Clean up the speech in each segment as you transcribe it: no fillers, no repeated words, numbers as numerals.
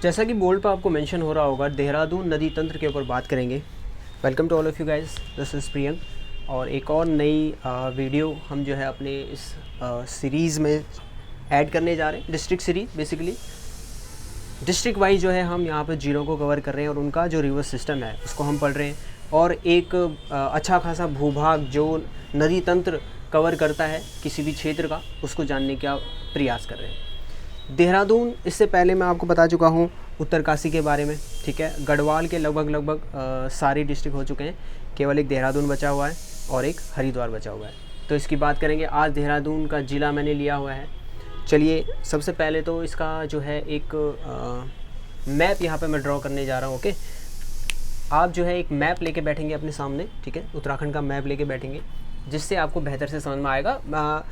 जैसा कि बोर्ड पर आपको मेंशन हो रहा होगा, देहरादून नदी तंत्र के ऊपर बात करेंगे। Welcome to all of you guys, this is Priyank. और एक और नई वीडियो हम जो है अपने इस सीरीज़ में ऐड करने जा रहे हैं। District series, basically district wise जो है हम यहाँ पर जिलों को कवर कर रहे हैं और उनका जो रिवर सिस्टम है उसको हम पढ़ रहे हैं। और एक अच्छा खासा भूभाग जो नदी तंत्र कवर करता है किसी भी क्षेत्र का, उसको जानने का प्रयास कर रहे हैं। देहरादून, इससे पहले मैं आपको बता चुका हूँ उत्तरकाशी के बारे में, ठीक है। गढ़वाल के लगभग सारे डिस्ट्रिक्ट हो चुके हैं, केवल एक देहरादून बचा हुआ है और एक हरिद्वार बचा हुआ है। तो इसकी बात करेंगे। आज देहरादून का ज़िला मैंने लिया हुआ है। चलिए, सबसे पहले तो इसका जो है एक मैप यहाँ पे मैं ड्रॉ करने जा रहा हूँ। ओके, आप जो है एक मैप लेके बैठेंगे अपने सामने, ठीक है। उत्तराखंड का मैप लेके बैठेंगे, जिससे आपको बेहतर से समझ में आएगा।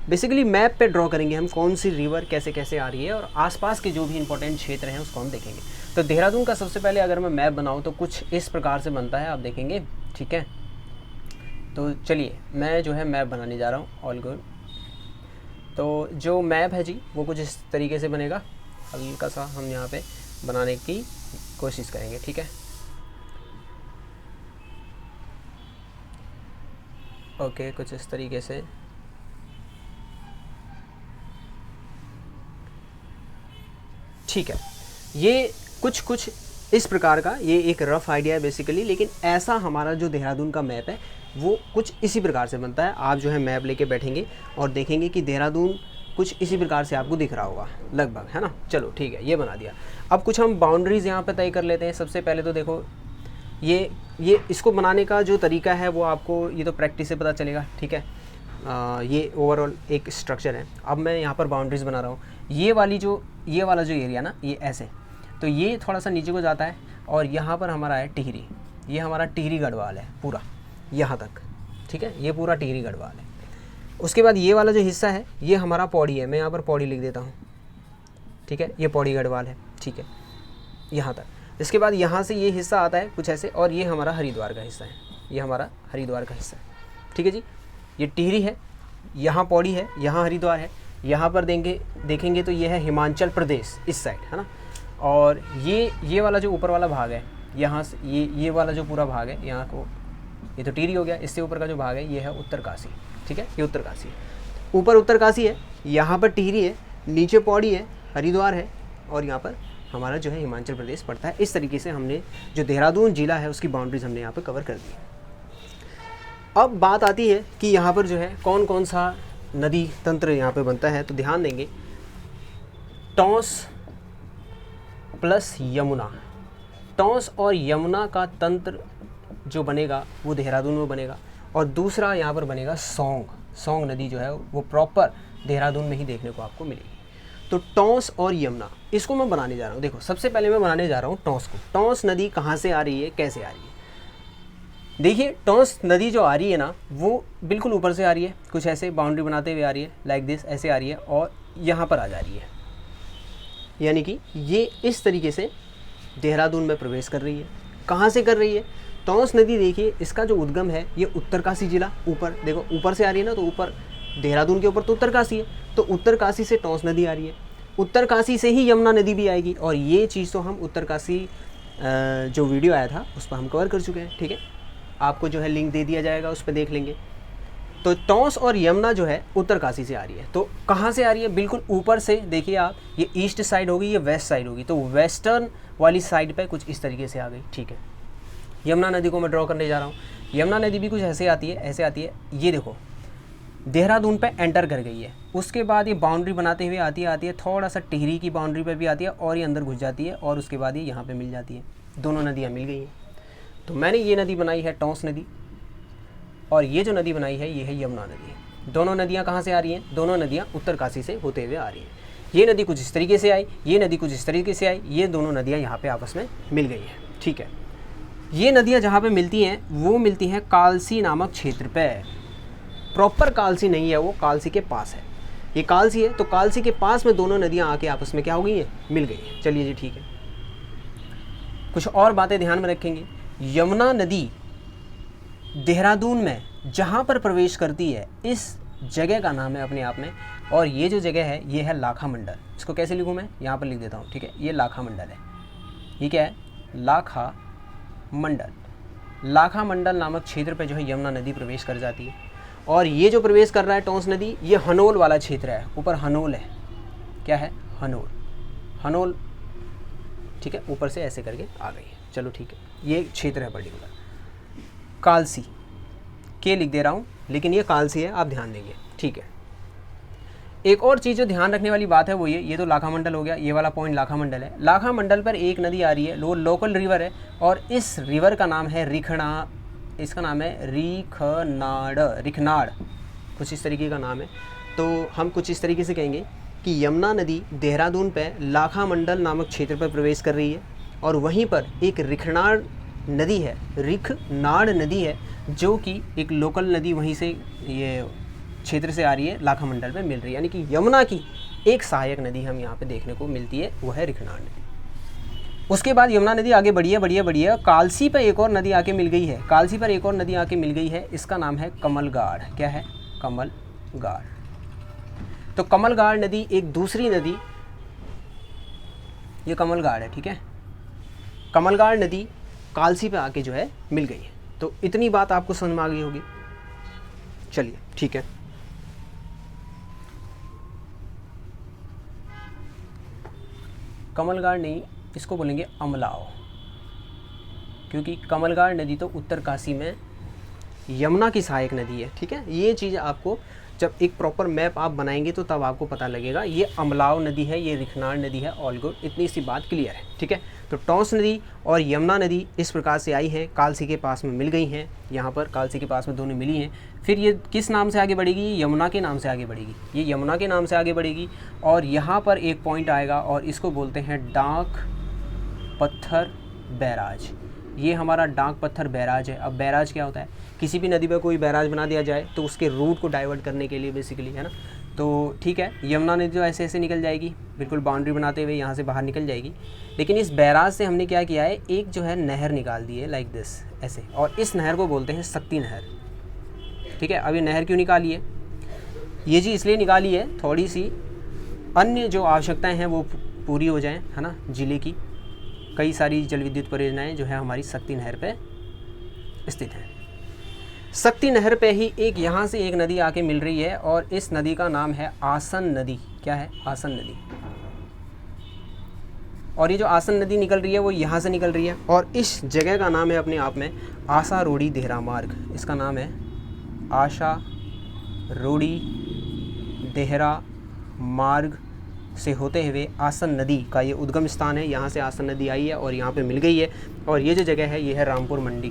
बेसिकली मैप पे ड्रॉ करेंगे हम कौन सी रिवर कैसे कैसे आ रही है और आसपास के जो भी इंपॉर्टेंट क्षेत्र हैं उसको हम देखेंगे। तो देहरादून का सबसे पहले अगर मैं मैप बनाऊँ तो कुछ इस प्रकार से बनता है, आप देखेंगे, ठीक है। तो चलिए, मैं जो है मैप बनाने जा रहा हूँ। All good. तो जो मैप है जी, वो कुछ इस तरीके से बनेगा। हल्का सा हम यहाँ पे बनाने की कोशिश करेंगे, ठीक है। ओके, कुछ इस तरीके से। ठीक है, ये कुछ इस प्रकार का ये एक रफ़ आइडिया है बेसिकली, लेकिन ऐसा हमारा जो देहरादून का मैप है वो कुछ इसी प्रकार से बनता है। आप जो है मैप लेके बैठेंगे और देखेंगे कि देहरादून कुछ इसी प्रकार से आपको दिख रहा होगा लगभग, है ना। चलो ठीक है, ये बना दिया। अब कुछ हम बाउंड्रीज़ यहाँ पे तय कर लेते हैं। सबसे पहले तो देखो, ये इसको बनाने का जो तरीका है वो आपको ये तो प्रैक्टिस से पता चलेगा, ठीक है। ये ओवरऑल एक स्ट्रक्चर है। अब मैं यहाँ पर बाउंड्रीज़ बना रहा हूँ। ये वाला जो एरिया ना, ये ऐसे, तो ये थोड़ा सा नीचे को जाता है और यहाँ पर हमारा है टिहरी। ये हमारा टिहरी गढ़वाल है पूरा, यहाँ तक, ठीक है। ये पूरा टिहरी गढ़वाल है। उसके बाद ये वाला जो हिस्सा है ये हमारा पौड़ी है। मैं यहाँ पर पौड़ी लिख देता हूँ, ठीक है। ये पौड़ी गढ़वाल है, ठीक है, यहाँ तक। इसके बाद यहाँ से ये हिस्सा आता है कुछ ऐसे, और ये हमारा हरिद्वार का हिस्सा है। ये हमारा हरिद्वार का हिस्सा है, ठीक है जी। ये टिहरी है, यहाँ पौड़ी है, यहाँ हरिद्वार है। यहाँ पर देखेंगे तो ये है हिमाचल प्रदेश, इस साइड, है ना। और ये वाला जो ऊपर वाला भाग है, यहाँ से ये वाला जो पूरा भाग है, यहाँ को, ये तो टिहरी हो गया। इससे ऊपर का जो भाग है ये है उत्तरकाशी, ठीक है। ये उत्तरकाशी है, ऊपर उत्तरकाशी है, यहाँ पर टिहरी है, नीचे पौड़ी है, हरिद्वार है, और यहाँ पर हमारा जो है हिमाचल प्रदेश पड़ता है। इस तरीके से हमने जो देहरादून जिला है उसकी बाउंड्रीज हमने यहाँ पर कवर कर दी। अब बात आती है कि यहाँ पर जो है कौन कौन सा नदी तंत्र यहाँ पे बनता है। तो ध्यान देंगे, टॉस प्लस यमुना, टॉस और यमुना का तंत्र जो बनेगा वो देहरादून में बनेगा। और दूसरा यहाँ पर बनेगा सोंग नदी जो है वो प्रॉपर देहरादून में ही देखने को आपको मिलेगी। तो टॉस और यमुना, इसको मैं बनाने जा रहा हूँ। देखो, सबसे पहले मैं बनाने जा रहा हूँ टॉस को। टॉस नदी कहाँ से आ रही है, कैसे आ रही है? देखिए, टॉस नदी जो आ रही है ना, वो बिल्कुल ऊपर से आ रही है, कुछ ऐसे बाउंड्री बनाते हुए आ रही है, लाइक दिस, ऐसे आ रही है और यहाँ पर आ जा रही है। यानी कि ये इस तरीके से देहरादून में प्रवेश कर रही है। कहाँ से कर रही है? टॉस नदी, देखिए इसका जो उद्गम है ये उत्तरकाशी जिला, ऊपर देखो, ऊपर से आ रही है ना, तो ऊपर देहरादून के ऊपर तो उत्तरकाशी है, तो उत्तरकाशी से टॉस नदी आ रही है। उत्तरकाशी से ही यमुना नदी भी आएगी, और ये चीज़ तो हम उत्तरकाशी जो वीडियो आया था उस पर हम कवर कर चुके हैं, ठीक है। आपको जो है लिंक दे दिया जाएगा, उस पर देख लेंगे। तो टॉस और यमुना जो है उत्तरकाशी से आ रही है। तो कहाँ से आ रही है? बिल्कुल ऊपर से। देखिए आप, ये ईस्ट साइड होगी, ये वेस्ट साइड होगी, तो वेस्टर्न वाली साइड पे कुछ इस तरीके से आ गई, ठीक है। यमुना नदी को मैं ड्रॉ करने जा रहा हूँ। यमुना नदी भी कुछ ऐसे आती है, ऐसे आती है। ये देखो, देहरादून पे एंटर कर गई है। उसके बाद ये बाउंड्री बनाते हुए आती है, थोड़ा सा टिहरी की बाउंड्री पे भी आती है, और ये अंदर घुस जाती है, और उसके बाद ये यहाँ पे मिल जाती है। दोनों नदियाँ मिल गई हैं। तो मैंने ये नदी बनाई है टॉस नदी, और ये जो नदी बनाई है ये है यमुना नदी। दोनों नदियाँ कहाँ से आ रही हैं? दोनों नदियाँ उत्तरकाशी से होते हुए आ रही हैं। ये नदी कुछ इस तरीके से आई, ये नदी कुछ इस तरीके से आई, ये दोनों नदियाँ यहाँ पे आपस में मिल गई हैं, ठीक है। ये नदियाँ जहाँ पे मिलती हैं वो मिलती हैं कालसी नामक क्षेत्र पे। प्रॉपर कालसी नहीं है, वो कालसी के पास है। ये कालसी है, तो कालसी के पास में दोनों नदियाँ आके आपस में क्या हो गई हैं? मिल गई हैं। चलिए जी, ठीक है। कुछ और बातें ध्यान में रखेंगे। यमुना नदी देहरादून में जहाँ पर प्रवेश करती है, इस जगह का नाम है अपने आप में और ये जो जगह है ये है लाखा मंडल। इसको कैसे लिखूँ मैं, यहाँ पर लिख देता हूँ, ठीक है। ये लाखा मंडल है, ये क्या है, लाखा मंडल। लाखा मंडल नामक क्षेत्र पे जो है यमुना नदी प्रवेश कर जाती है। और ये जो प्रवेश कर रहा है टोंस नदी, ये हनोल वाला क्षेत्र है, ऊपर हनोल है, क्या है, हनोल, हनोल, ठीक है, ऊपर से ऐसे करके आ गई है। चलो ठीक है, ये क्षेत्र है पर्टिकुलर। कालसी के लिख दे रहा हूँ, लेकिन ये कालसी है, आप ध्यान देंगे, ठीक है। एक और चीज़ जो ध्यान रखने वाली बात है वो ये तो लाखा मंडल हो गया, ये वाला पॉइंट लाखा मंडल है। लाखा मंडल पर एक नदी आ रही है, लोकल रिवर है, और इस रिवर का नाम है रिखना, इसका नाम है रिखनाड़, कुछ इस तरीके का नाम है। तो हम कुछ इस तरीके से कहेंगे कि यमुना नदी देहरादून पे लाखा मंडल नामक क्षेत्र पर प्रवेश कर रही है, और वहीं पर एक रिखनाड़ नदी है, रिखनाड़ नदी है, जो कि एक लोकल नदी वहीं से ये क्षेत्र से आ रही है, लाखा मंडल में मिल रही है। यानी कि यमुना की एक सहायक नदी हम यहाँ पे देखने को मिलती है, वो है रिखनाड़ नदी। उसके बाद यमुना नदी आगे बढ़ी है, कालसी पर एक और नदी आके मिल गई है, कालसी पर एक और नदी आके मिल गई है, इसका नाम है कमलगाड़। क्या है, कमलगाड़। तो कमलगाड़ नदी एक दूसरी नदी, ये कमलगाड़ है, ठीक है। कमलगाड़ नदी कालसी पे आके जो है मिल गई है। तो इतनी बात आपको समझ में आ गई होगी। चलिए ठीक है, कमलगाड़ नहीं, इसको बोलेंगे अमलाव, क्योंकि कमलगाड़ नदी तो उत्तर काशी में यमुना की सहायक नदी है, ठीक है। ये चीज़ आपको जब एक प्रॉपर मैप आप बनाएंगे तो तब आपको पता लगेगा। ये अमलाव नदी है, ये रिखनाड़ नदी है, ऑल गुड, इतनी सी बात क्लियर है, ठीक है। तो टोंस नदी और यमुना नदी इस प्रकार से आई हैं, कालसी के पास में मिल गई हैं, यहाँ पर कालसी के पास में दोनों मिली हैं। फिर ये किस नाम से आगे बढ़ेगी, यमुना के नाम से आगे बढ़ेगी, ये यमुना के नाम से आगे बढ़ेगी। और यहाँ पर एक पॉइंट आएगा और इसको बोलते हैं डाक पत्थर बैराज। ये हमारा डाक पत्थर बैराज है। अब बैराज क्या होता है, किसी भी नदी पर कोई बैराज बना दिया जाए तो उसके रूट को डाइवर्ट करने के लिए बेसिकली, है ना। तो ठीक है, यमुना नदी तो ऐसे ऐसे निकल जाएगी, बिल्कुल बाउंड्री बनाते हुए यहाँ से बाहर निकल जाएगी। लेकिन इस बैराज से हमने क्या किया है, एक जो है नहर निकाल दी है, लाइक दिस, ऐसे, और इस नहर को बोलते हैं शक्ति नहर, ठीक है। अब ये नहर क्यों निकाली है, ये जी इसलिए निकाली है, थोड़ी सी अन्य जो आवश्यकताएँ हैं वो पूरी हो जाएँ, है ना। ज़िले की कई सारी जल विद्युत परियोजनाएँ जो है हमारी शक्ति नहर पे स्थित हैं। शक्ति नहर पे ही एक यहाँ से एक नदी आके मिल रही है, और इस नदी का नाम है आसन नदी। क्या है, आसन नदी। और ये जो आसन नदी निकल रही है वो यहाँ से निकल रही है, और इस जगह का नाम है अपने आप में आशारोड़ी देहरा मार्ग। इसका नाम है आशारोड़ी देहरा मार्ग से होते हुए आसन नदी का ये उद्गम स्थान है। यहाँ से आसन नदी आई है और यहाँ पे मिल गई है, और ये जो जगह है ये है रामपुर मंडी,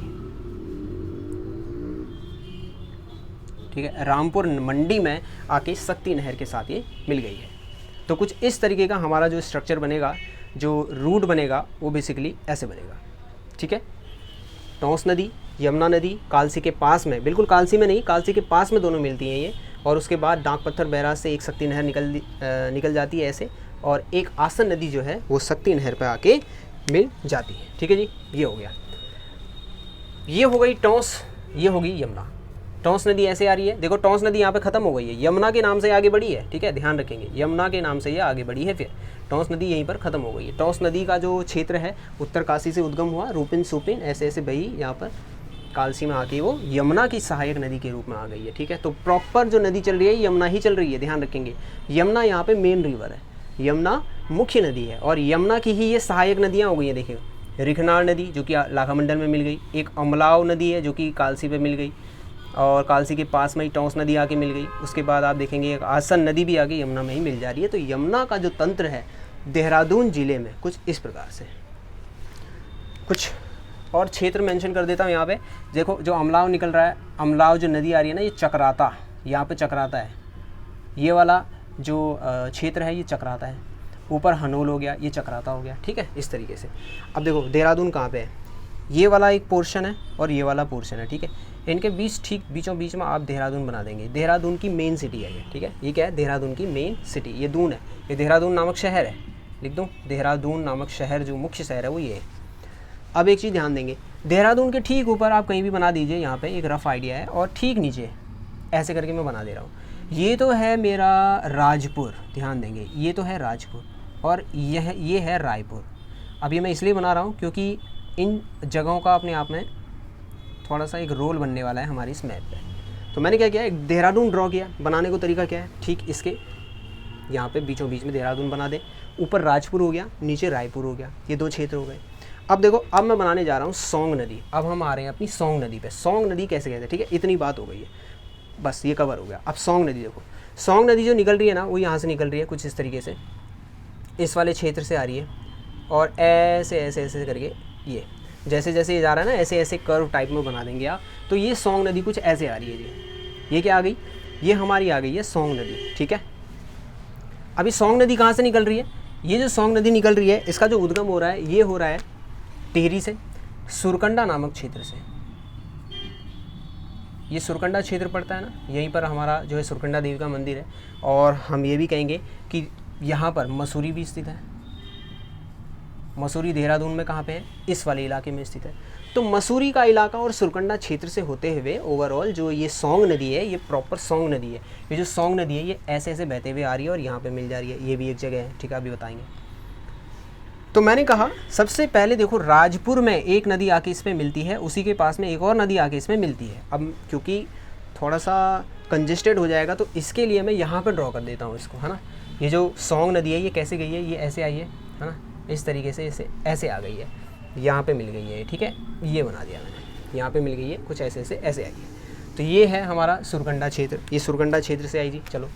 ठीक है। रामपुर मंडी में आके शक्ति नहर के साथ ये मिल गई है। तो कुछ इस तरीके का हमारा जो स्ट्रक्चर बनेगा, जो रूट बनेगा, वो बेसिकली ऐसे बनेगा, ठीक है। टोंस नदी, यमुना नदी कालसी के पास में, बिल्कुल कालसी में नहीं, कालसी के पास में दोनों मिलती हैं ये, और उसके बाद डाक पत्थर बैराज से एक शक्ति नहर निकल जाती है ऐसे, और एक आसन नदी जो है वो शक्ति नहर पर आके मिल जाती है, ठीक है जी। ये हो गया, ये हो गई टोंस, ये होगी यमुना। टोंस नदी ऐसे आ रही है, देखो टोंस नदी यहाँ पे ख़त्म हो गई है, यमुना के नाम से आगे बढ़ी है, ठीक है, ध्यान रखेंगे, यमुना के नाम से ये आगे बढ़ी है, फिर टोंस नदी यहीं पर ख़त्म हो गई है। टोंस नदी का जो क्षेत्र है उत्तर काशी से उद्गम हुआ, रूपिन सुपिन ऐसे ऐसे बही यहाँ पर कालसी में आके वो यमुना की सहायक नदी के रूप में आ गई है, ठीक है। तो प्रॉपर जो नदी चल रही है यमुना ही चल रही है, ध्यान रखेंगे। यमुना यहाँ पे मेन रिवर है, यमुना मुख्य नदी है, और यमुना की ही ये सहायक नदियाँ हो गई हैं। देखिए रिखनाड़ नदी जो कि लाखा मंडल में मिल गई, एक अमलाव नदी है जो कि कालसी पे मिल गई, और कालसी के पास में ही टोंस नदी आके मिल गई। उसके बाद आप देखेंगे एक आसन नदी भी आके यमुना में ही मिल जा रही है। तो यमुना का जो तंत्र है देहरादून ज़िले में कुछ इस प्रकार से। कुछ और क्षेत्र मेंशन कर देता हूँ यहाँ पे। देखो जो अमलाव निकल रहा है, अमलाव जो नदी आ रही है ना, ये चक्राता, यहाँ पे चक्राता है, ये वाला जो क्षेत्र है ये चक्राता है। ऊपर हनोल हो गया, ये चक्राता हो गया, ठीक है, इस तरीके से। अब देखो देहरादून कहाँ पे है, ये वाला एक पोर्शन है और ये वाला पोर्शन है, ठीक है। इनके बीच ठीक बीचों बीच में आप देहरादून बना देंगे। देहरादून की मेन सिटी है ये, ठीक है। ये क्या है, देहरादून की मेन सिटी, ये दून है, ये देहरादून नामक शहर है, लिख दूँ, देहरादून नामक शहर जो मुख्य शहर है वो ये है। अब एक चीज़ ध्यान देंगे, देहरादून के ठीक ऊपर आप कहीं भी बना दीजिए, यहाँ पे एक रफ़ आइडिया है, और ठीक नीचे ऐसे करके मैं बना दे रहा हूँ, ये तो है मेरा राजपुर, ध्यान देंगे, ये तो है राजपुर और ये है रायपुर। अब ये मैं इसलिए बना रहा हूँ क्योंकि इन जगहों का अपने आप में थोड़ा सा एक रोल बनने वाला है हमारी इस मैप पे। तो मैंने क्या किया, एक देहरादून ड्रॉ किया। बनाने को तरीका क्या है, ठीक इसके यहाँ पे बीचों बीच में देहरादून बना दे, ऊपर राजपुर हो गया, नीचे रायपुर हो गया, ये 2 क्षेत्र हो गए। अब देखो, अब मैं बनाने जा रहा हूँ सौंग नदी। अब हम आ रहे हैं अपनी सौंग नदी पे। सौंग नदी कैसे कहते हैं, ठीक है, इतनी बात हो गई है, बस ये कवर हो गया। अब सौंग नदी देखो, सौंग नदी जो निकल रही है ना, वो यहाँ से निकल रही है कुछ इस तरीके से, इस वाले क्षेत्र से आ रही है और ऐसे ऐसे ऐसे करके ये जैसे जैसे ये जा रहा है ना, ऐसे ऐसे कर्व टाइप में बना देंगे आप। तो ये सौंग नदी कुछ ऐसे आ रही है जी। ये क्या आ गई, ये हमारी आ गई है सौंग नदी, ठीक है। अभी सौंग नदी कहाँ से निकल रही है, ये जो सौंग नदी निकल रही है इसका जो उद्गम हो रहा है, ये हो रहा है टिहरी से, सुरकंडा नामक क्षेत्र से। ये सुरकंडा क्षेत्र पड़ता है ना, यहीं पर हमारा जो है सुरकंडा देवी का मंदिर है। और हम ये भी कहेंगे कि यहाँ पर मसूरी भी स्थित है। मसूरी देहरादून में कहाँ पे है, इस वाले इलाके में स्थित है। तो मसूरी का इलाका और सुरकंडा क्षेत्र से होते हुए ओवरऑल जो ये सौंग नदी है, ये प्रॉपर सौंग नदी है। ये जो सौंग नदी है ये ऐसे ऐसे बहते हुए आ रही है और यहाँ पे मिल जा रही है। ये भी एक जगह है, ठीक है, अभी बताएंगे। तो मैंने कहा सबसे पहले देखो, राजपुर में एक नदी आके इसमें मिलती है, उसी के पास में एक और नदी आके इसमें मिलती है। अब क्योंकि थोड़ा सा कंजेस्टेड हो जाएगा तो इसके लिए मैं यहाँ पर ड्रॉ कर देता हूँ इसको, है ना। ये जो सौंग नदी है ये कैसे गई है, ये ऐसे आई है ना, इस तरीके से ऐसे आ गई है, यहाँ पे मिल गई है, ठीक है, ये बना दिया मैंने, यहाँ पे मिल गई है कुछ ऐसे ऐसे ऐसे आई है। तो ये है हमारा सुरकंडा क्षेत्र, ये सुरकंडा क्षेत्र से आई जी। चलो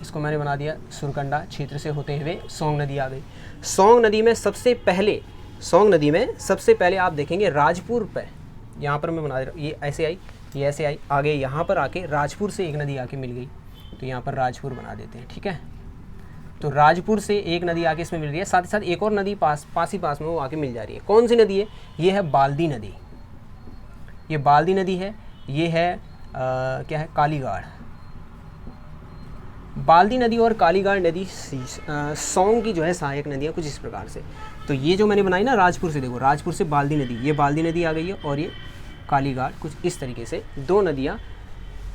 इसको मैंने बना दिया, सुरकंडा क्षेत्र से होते हुए सौंग नदी आ गई। सौंग नदी में सबसे पहले आप देखेंगे राजपुर पे, यहाँ पर मैं बना दे रहा हूँ, ये ऐसे आई, ये ऐसे आई, आगे यहाँ पर आके राजपुर से एक नदी आके मिल गई, तो यहाँ पर राजपुर बना देते हैं, ठीक है। तो राजपुर से एक नदी आके इसमें मिल रही है, साथ ही साथ एक और नदी पास में वो आके मिल जा रही है। कौन सी नदी है, ये है बाल्दी नदी। ये बाल्दी नदी है, ये है क्या है, कालीगाड़। बाल्दी नदी और कालीगाड़ नदी सौंग की जो है सहायक नदी है, कुछ इस प्रकार से। तो ये जो मैंने बनाई ना राजपुर से, देखो राजपुर से बाल्दी नदी, ये बाल्दी नदी आ गई है और ये कालीगाड़, कुछ इस तरीके से 2 नदियाँ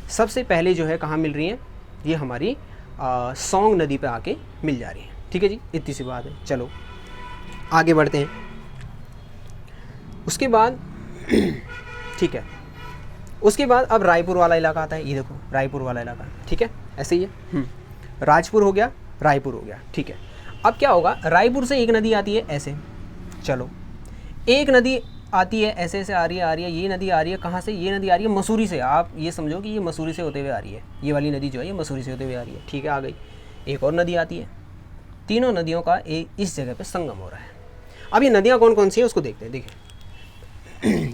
सबसे पहले जो है कहाँ मिल रही हैं, ये हमारी सौंग नदी पे आके मिल जा रही है, ठीक है जी, इतनी सी बात है। चलो आगे बढ़ते हैं। उसके बाद ठीक है, उसके बाद अब रायपुर वाला इलाका आता है। ये देखो रायपुर वाला इलाका, ठीक है, ऐसे ही है। राजपुर हो गया, रायपुर हो गया, ठीक है। अब क्या होगा, रायपुर से एक नदी आती है ऐसे, चलो एक नदी आती है ऐसे ऐसे आ रही है, ये नदी आ रही है कहाँ से, ये नदी आ रही है मसूरी से। आप ये समझो कि ये मसूरी से होते हुए आ रही है, ये वाली नदी जो है ये मसूरी से होते हुए आ रही है, ठीक है, आ गई। एक और नदी आती है, तीनों नदियों का इस जगह पे संगम हो रहा है। अब ये नदियाँ कौन कौन सी है उसको देखते हैं। देखिए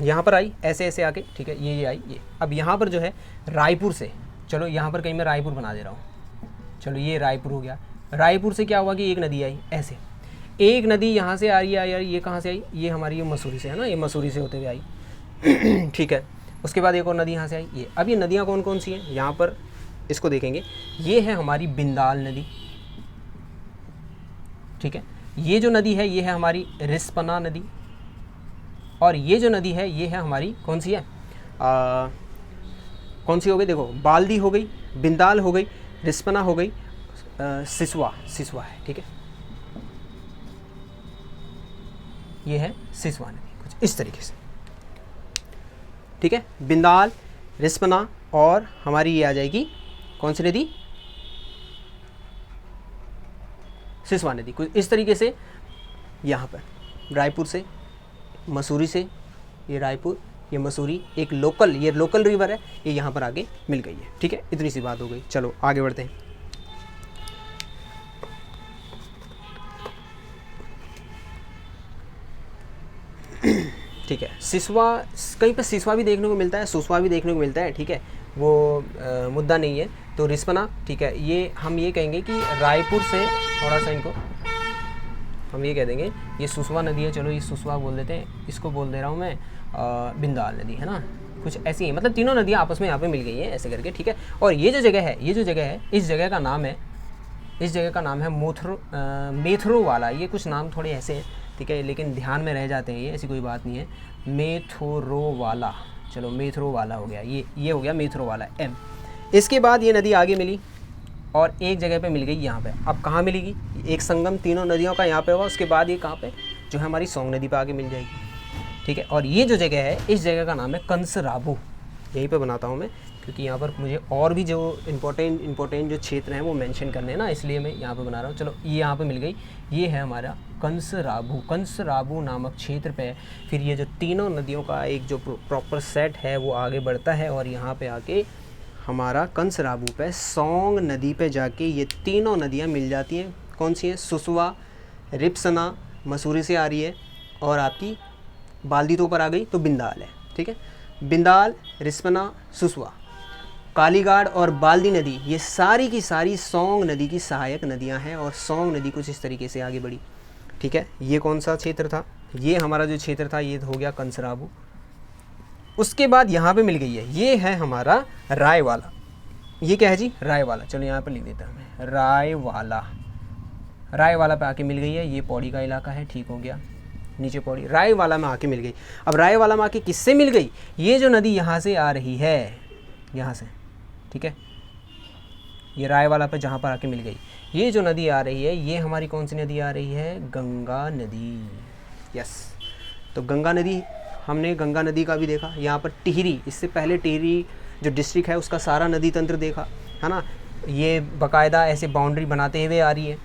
यहाँ पर आई ऐसे ऐसे आके, ठीक है, ये आई ये। अब यहाँ पर जो है रायपुर से, चलो यहाँ पर कहीं मैं रायपुर बना दे रहा हूँ, चलो ये रायपुर हो गया। रायपुर से क्या हुआ कि एक नदी आई ऐसे, एक नदी यहाँ से आ रही है यार, ये कहाँ से आई, ये हमारी ये मसूरी से है ना, ये मसूरी से होते हुए आई ठीक है। उसके बाद एक और नदी यहाँ से आई, ये। अब ये नदियाँ कौन कौन सी हैं, यहाँ पर इसको देखेंगे, ये है हमारी बिंदाल नदी, ठीक है। ये जो नदी है ये है हमारी रिस्पना नदी, और ये जो नदी है ये है हमारी कौन सी है, कौन सी हो गई, देखो बाल्दी हो गई, बिंदाल हो गई, रिस्पना हो गई, सिसवा है, ठीक है, ये है सिसवा नदी, कुछ इस तरीके से, ठीक है। बिंदाल, रिस्पना और हमारी ये आ जाएगी कौन सी नदी, सिसवा नदी, कुछ इस तरीके से। यहाँ पर रायपुर से, मसूरी से, ये रायपुर, ये मसूरी, एक लोकल, ये लोकल रिवर है, ये यहाँ पर आगे मिल गई है, ठीक है, इतनी सी बात हो गई। चलो आगे बढ़ते हैं। ठीक है, सिसवा, कहीं पर सिसवा भी देखने को मिलता है, सुसवा भी देखने को मिलता है, ठीक है, वो मुद्दा नहीं है। तो रिस्पना, ठीक है, ये हम ये कहेंगे कि रायपुर से थोड़ा सा इनको हम ये कह देंगे, ये सुसवा नदी है, चलो ये सुसवा बोल देते हैं, इसको बोल दे रहा हूँ मैं बिंदाल नदी, है ना, कुछ ऐसी है, मतलब तीनों नदियाँ आपस में यहाँ पे मिल गई हैं ऐसे करके, ठीक है। और ये जो जगह है, इस जगह का नाम है मेथरो वाला। ये कुछ नाम थोड़े ऐसे हैं, ठीक है, लेकिन ध्यान में रह जाते हैं, ये ऐसी कोई बात नहीं है। मेथरो वाला, चलो मेथरो वाला हो गया, ये हो गया मेथरो वाला, एम। इसके बाद ये नदी आगे मिली और एक जगह पे मिल गई यहाँ पे। अब कहाँ मिलेगी, एक संगम तीनों नदियों का यहाँ पे होगा, उसके बाद ये कहाँ पे जो है हमारी सोंग नदी पे आगे मिल जाएगी। ठीक है, और ये जो जगह है इस जगह का नाम है कंसराबू। यहीं पे बनाता हूँ मैं क्योंकि यहाँ पर मुझे और भी जो इम्पोर्टेंट जो क्षेत्र हैं वो मेंशन करने हैं ना, इसलिए मैं यहाँ पे बना रहा हूँ। चलो ये यहाँ पे मिल गई, ये है हमारा कंसराबू। कंसराबू नामक क्षेत्र पे फिर ये जो तीनों नदियों का एक जो प्रॉपर सेट है वो आगे बढ़ता है और यहाँ पे आके हमारा कंसराबू पे सोंग नदी पे जाके ये तीनों नदियाँ मिल जाती हैं। कौन सी हैं, सुसवा, रिप्सना मसूरी से आ रही है, और आपकी बाल्दी तो ऊपर आ गई तो बिंदाल है। ठीक है, बिंदाल, रिस्पना, सुसवा, कालीगाड़ और बाल्दी नदी ये सारी की सारी सोंग नदी की सहायक नदियां हैं और सोंग नदी कुछ इस तरीके से आगे बढ़ी। ठीक है, ये कौन सा क्षेत्र था, ये हमारा जो क्षेत्र था ये हो गया कंसराबू। उसके बाद यहाँ पे मिल गई है, ये है हमारा रायवाला। ये क्या है जी, रायवाला। चलो यहाँ पे लिख देता हूँ मैं, रायवाला। रायवाला पे आके मिल गई है, ये पौड़ी का इलाका है। ठीक हो गया, नीचे पौड़ी, रायवाला में आके मिल गई। अब रायवाला में आके किससे मिल गई, ये जो नदी यहाँ से आ रही है, यहाँ से, ठीक है, ये रायवाला पे जहाँ पर आके मिल गई, ये जो नदी आ रही है ये हमारी कौन सी नदी आ रही है, गंगा नदी। यस, तो गंगा नदी, हमने गंगा नदी का भी देखा। यहाँ पर टिहरी, इससे पहले टिहरी जो डिस्ट्रिक्ट है उसका सारा नदी तंत्र देखा है ना, ये बाकायदा ऐसे बाउंड्री बनाते हुए आ रही है।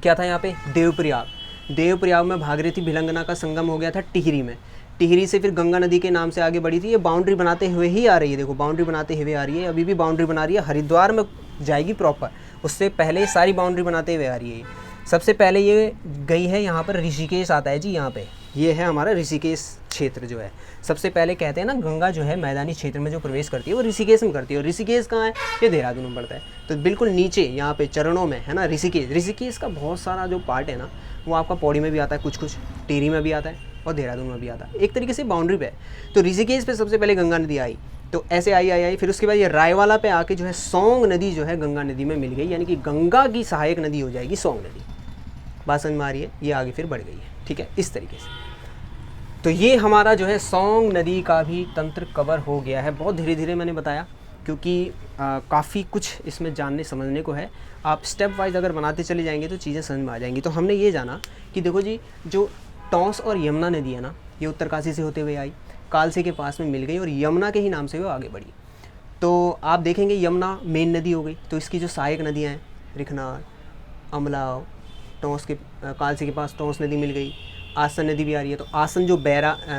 क्या था यहाँ पे, देवप्रयाग। देवप्रयाग में भागीरथी भिलंगना का संगम हो गया था टिहरी में। टिहरी से फिर गंगा नदी के नाम से आगे बढ़ी थी। ये बाउंड्री बनाते हुए ही आ रही है, देखो बाउंड्री बनाते हुए आ रही है, अभी भी बाउंड्री बना रही है। हरिद्वार में जाएगी प्रॉपर, उससे पहले सारी बाउंड्री बनाते हुए आ रही है। सबसे पहले ये गई है यहाँ पर, ऋषिकेश आता है जी यहाँ पे, ये है हमारा ऋषिकेश क्षेत्र जो है। सबसे पहले कहते हैं ना गंगा जो है मैदानी क्षेत्र में जो प्रवेश करती है वो ऋषिकेश में करती है, और ऋषिकेश कहाँ है, ये देहरादून में पड़ता है। तो बिल्कुल नीचे यहाँ पे चरणों में है ना ऋषिकेश। ऋषिकेश का बहुत सारा जो पार्ट है ना वो आपका पौड़ी में भी आता है, कुछ टिहरी में भी आता है और देहरादून में भी आता है, एक तरीके से बाउंड्री पे है। तो ऋषिकेश पे सबसे पहले गंगा नदी आई, तो ऐसे आई, फिर उसके बाद ये रायवाला पे आके जो है सोंग नदी जो है गंगा नदी में मिल गई, यानी कि गंगा की सहायक नदी हो जाएगी सोंग नदी। बात समझ में आ रही है, ये आगे फिर बढ़ गई है। ठीक है, इस तरीके से। तो ये हमारा जो है सोंग नदी का भी तंत्र कवर हो गया है। बहुत धीरे धीरे मैंने बताया क्योंकि काफ़ी कुछ इसमें जानने समझने को है। आप स्टेप वाइज अगर बनाते चले जाएंगे तो चीज़ें समझ में आ जाएंगी। तो हमने ये जाना कि देखो जी, जो टॉस और यमुना नदी है ना, ये उत्तरकाशी से होते हुए आई, कालसे के पास में मिल गई और यमुना के ही नाम से वो आगे बढ़ी। तो आप देखेंगे यमुना मेन नदी हो गई, तो इसकी जो सहायक नदियाँ हैं, रिखनार, अमलाव, टॉस के कालसे के पास टॉस नदी मिल गई, आसन नदी भी आ रही है। तो आसन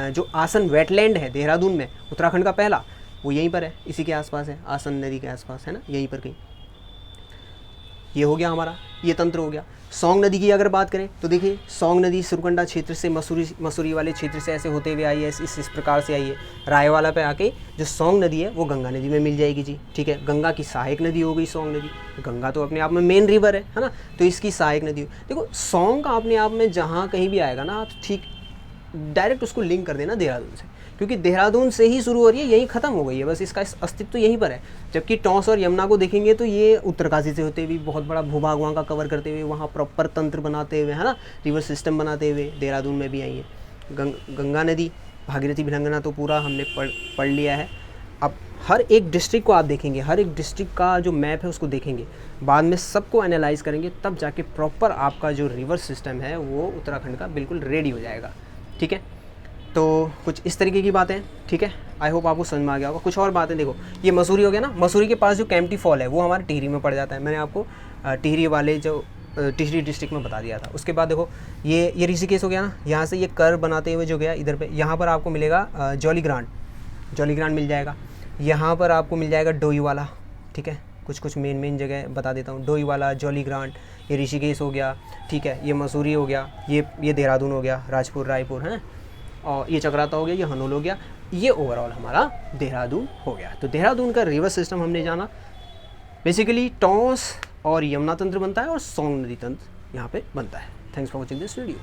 जो आसन वेटलैंड है देहरादून में, उत्तराखंड का पहला, वो यहीं पर है, इसी के आसपास है, आसन नदी के आसपास है ना, यहीं पर कहीं। ये हो गया हमारा, ये तंत्र हो गया। सोंग नदी की अगर बात करें तो देखिए, सोंग नदी सुरकंडा क्षेत्र से मसूरी वाले क्षेत्र से ऐसे होते हुए आई है, इस प्रकार से आई है। रायवाला पे आके जो सोंग नदी है वो गंगा नदी में मिल जाएगी जी। ठीक है, गंगा की सहायक नदी हो गई सोंग नदी। गंगा तो अपने आप में मेन रिवर है ना, तो इसकी सहायक नदी। देखो सोंग का अपने आप में जहाँ कहीं भी आएगा ना, आप ठीक डायरेक्ट उसको लिंक कर देना देहरादून से, क्योंकि देहरादून से ही शुरू हो रही है, यहीं ख़त्म हो गई है, बस इसका अस्तित्व तो यहीं पर है। जबकि टॉस और यमुना को देखेंगे तो ये उत्तरकाशी से होते हुए बहुत बड़ा भूभाग वहाँ का कवर करते हुए, वहाँ प्रॉपर तंत्र बनाते हुए है ना, रिवर सिस्टम बनाते हुए देहरादून में भी आई है। गंगा नदी, भागीरथी भिलंगना तो पूरा हमने पढ़ लिया है। अब हर एक डिस्ट्रिक्ट को आप देखेंगे, हर एक डिस्ट्रिक्ट का जो मैप है उसको देखेंगे, बाद में सबको एनालाइज करेंगे, तब जाके प्रॉपर आपका जो रिवर सिस्टम है वो उत्तराखंड का बिल्कुल रेडी हो जाएगा। ठीक है, तो कुछ इस तरीके की बातें। ठीक है, आई होप आपको समझ में आ गया होगा। कुछ और बातें देखो, ये मसूरी हो गया ना, मसूरी के पास जो कैंपटी फॉल है वो हमारे टिहरी में पड़ जाता है। मैंने आपको टिहरी वाले जो टिहरी डिस्ट्रिक्ट में बता दिया था। उसके बाद देखो ये ऋषिकेश हो गया ना, यहाँ से ये कर्व बनाते हुए जो गया इधर पे, यहाँ पर आपको मिलेगा जॉलीग्रांट मिल जाएगा। यहाँ पर आपको मिल जाएगा डोईवाला। ठीक है, कुछ मेन जगह बता देता हूँ, डोईवाला, जॉलीग्रांट, ये ऋषिकेश हो गया। ठीक है, ये मसूरी हो गया, ये देहरादून हो गया, राजपुर, रायपुर है, और ये चक्राता हो गया, ये हनोल हो गया। ये ओवरऑल हमारा देहरादून हो गया। तो देहरादून का रिवर सिस्टम हमने जाना, बेसिकली टॉस और यमुना तंत्र बनता है और सोंग नदी तंत्र यहाँ पे बनता है। Thanks for watching this video.